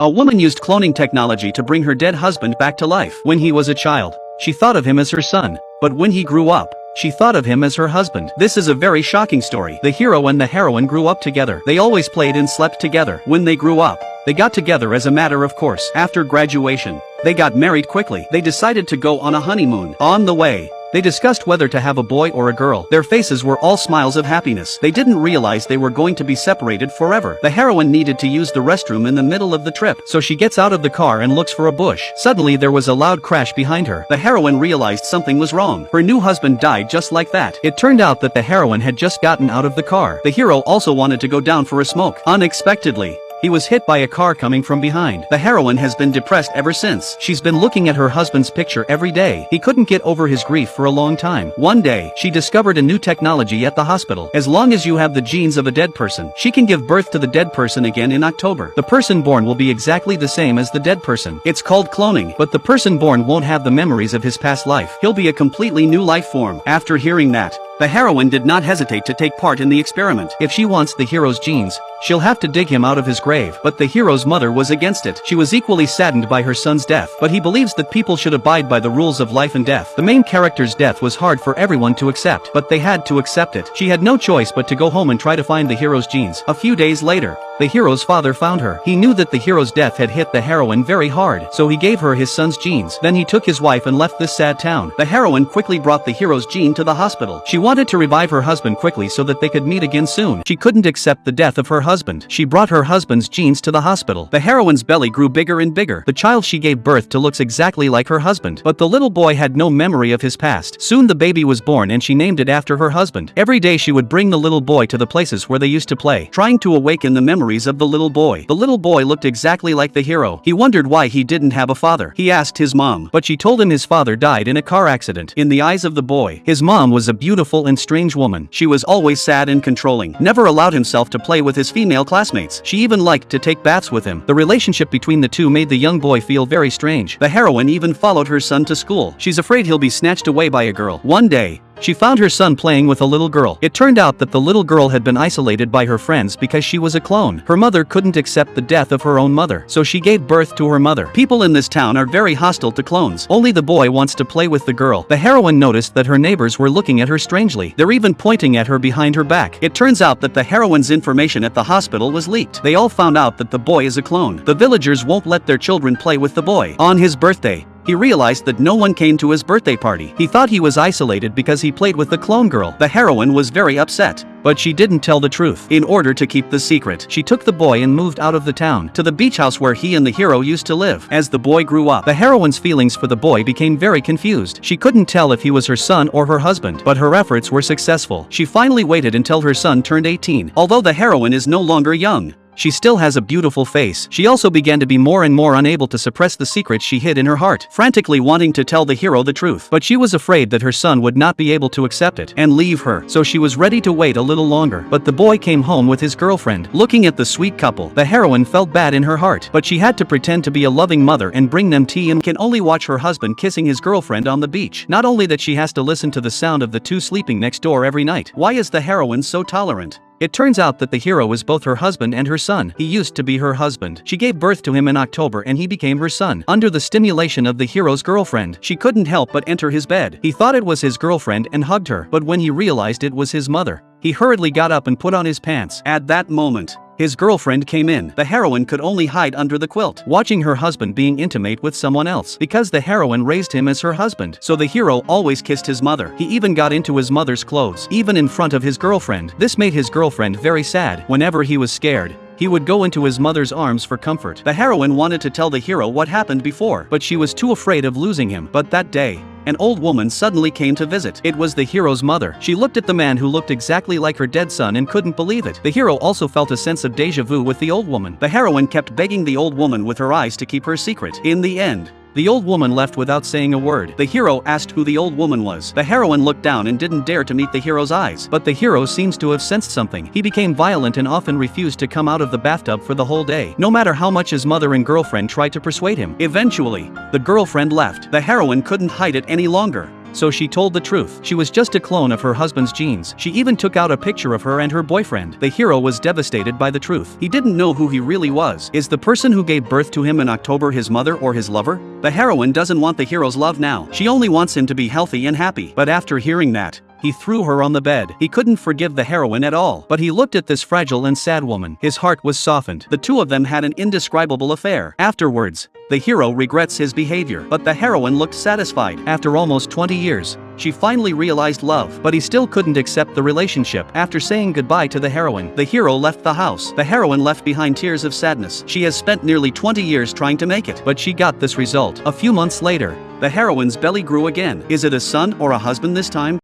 A woman used cloning technology to bring her dead husband back to life. When he was a child, she thought of him as her son, but when he grew up, she thought of him as her husband. This is a very shocking story. The hero and the heroine grew up together. They always played and slept together. When they grew up, they got together as a matter of course. After graduation, they got married quickly. They decided to go on a honeymoon. On the way, they discussed whether to have a boy or a girl. Their faces were all smiles of happiness. They didn't realize they were going to be separated forever. The heroine needed to use the restroom in the middle of the trip, so she gets out of the car and looks for a bush. Suddenly there was a loud crash behind her. The heroine realized something was wrong. Her new husband died just like that. It turned out that the heroine had just gotten out of the car. The hero also wanted to go down for a smoke. Unexpectedly, he was hit by a car coming from behind. The heroine has been depressed ever since. She's been looking at her husband's picture every day. He couldn't get over his grief for a long time. One day, she discovered a new technology at the hospital. As long as you have the genes of a dead person, she can give birth to the dead person again in October. The person born will be exactly the same as the dead person. It's called cloning, but the person born won't have the memories of his past life. He'll be a completely new life form. After hearing that, the heroine did not hesitate to take part in the experiment. If she wants the hero's genes, she'll have to dig him out of his grave. But the hero's mother was against it. She was equally saddened by her son's death, but he believes that people should abide by the rules of life and death. The main character's death was hard for everyone to accept, but they had to accept it. She had no choice but to go home and try to find the hero's genes. A few days later, the hero's father found her. He knew that the hero's death had hit the heroine very hard, so he gave her his son's genes. Then he took his wife and left this sad town. The heroine quickly brought the hero's gene to the hospital. She wanted to revive her husband quickly so that they could meet again soon. She couldn't accept the death of her husband. She brought her husband's genes to the hospital. The heroine's belly grew bigger and bigger. The child she gave birth to looks exactly like her husband, but the little boy had no memory of his past. Soon the baby was born and she named it after her husband. Every day she would bring the little boy to the places where they used to play, trying to awaken the memories of the little boy. The little boy looked exactly like the hero. He wondered why he didn't have a father. He asked his mom, but she told him his father died in a car accident. In the eyes of the boy, his mom was a beautiful and strange woman. She was always sad and controlling, never allowed himself to play with his female classmates. She even liked to take baths with him. The relationship between the two made the young boy feel very strange. The heroine even followed her son to school. She's afraid he'll be snatched away by a girl. One day, she found her son playing with a little girl. It turned out that the little girl had been isolated by her friends because she was a clone. Her mother couldn't accept the death of her own mother, so she gave birth to her mother. People in this town are very hostile to clones. Only the boy wants to play with the girl. The heroine noticed that her neighbors were looking at her strangely. They're even pointing at her behind her back. It turns out that the heroine's information at the hospital was leaked. They all found out that the boy is a clone. The villagers won't let their children play with the boy. On his birthday, he realized that no one came to his birthday party. He thought he was isolated because he played with the clone girl. The heroine was very upset, but she didn't tell the truth. In order to keep the secret, she took the boy and moved out of the town to the beach house where he and the hero used to live. As the boy grew up, the heroine's feelings for the boy became very confused. She couldn't tell if he was her son or her husband, but her efforts were successful. She finally waited until her son turned 18. Although the heroine is no longer young, she still has a beautiful face. She also began to be more and more unable to suppress the secret she hid in her heart, frantically wanting to tell the hero the truth. But she was afraid that her son would not be able to accept it and leave her, so she was ready to wait a little longer. But the boy came home with his girlfriend. Looking at the sweet couple, the heroine felt bad in her heart, but she had to pretend to be a loving mother and bring them tea and can only watch her husband kissing his girlfriend on the beach. Not only that, she has to listen to the sound of the two sleeping next door every night. Why is the heroine so tolerant? It turns out that the hero is both her husband and her son. He used to be her husband. She gave birth to him in October and he became her son. Under the stimulation of the hero's girlfriend, she couldn't help but enter his bed. He thought it was his girlfriend and hugged her, but when he realized it was his mother, he hurriedly got up and put on his pants. At that moment, his girlfriend came in. The heroine could only hide under the quilt, watching her husband being intimate with someone else. Because the heroine raised him as her husband, so the hero always kissed his mother. He even got into his mother's clothes, even in front of his girlfriend. This made his girlfriend very sad. Whenever he was scared, he would go into his mother's arms for comfort. The heroine wanted to tell the hero what happened before, but she was too afraid of losing him. But that day, an old woman suddenly came to visit. It was the hero's mother. She looked at the man who looked exactly like her dead son and couldn't believe it. The hero also felt a sense of déjà vu with the old woman. The heroine kept begging the old woman with her eyes to keep her secret. In the end, the old woman left without saying a word. The hero asked who the old woman was. The heroine looked down and didn't dare to meet the hero's eyes. But the hero seems to have sensed something. He became violent and often refused to come out of the bathtub for the whole day, no matter how much his mother and girlfriend tried to persuade him. Eventually, the girlfriend left. The heroine couldn't hide it any longer. so she told the truth. She was just a clone of her husband's genes. She even took out a picture of her and her boyfriend. The hero was devastated by the truth. He didn't know who he really was. Is the person who gave birth to him in October his mother or his lover? The heroine doesn't want the hero's love now. She only wants him to be healthy and happy. But after hearing that, he threw her on the bed. He couldn't forgive the heroine at all. But he looked at this fragile and sad woman. His heart was softened. The two of them had an indescribable affair. Afterwards, the hero regrets his behavior. But the heroine looked satisfied. After almost 20 years, she finally realized love. But he still couldn't accept the relationship. After saying goodbye to the heroine, the hero left the house. The heroine left behind tears of sadness. She has spent nearly 20 years trying to make it. But she got this result. A few months later, the heroine's belly grew again. Is it a son or a husband this time?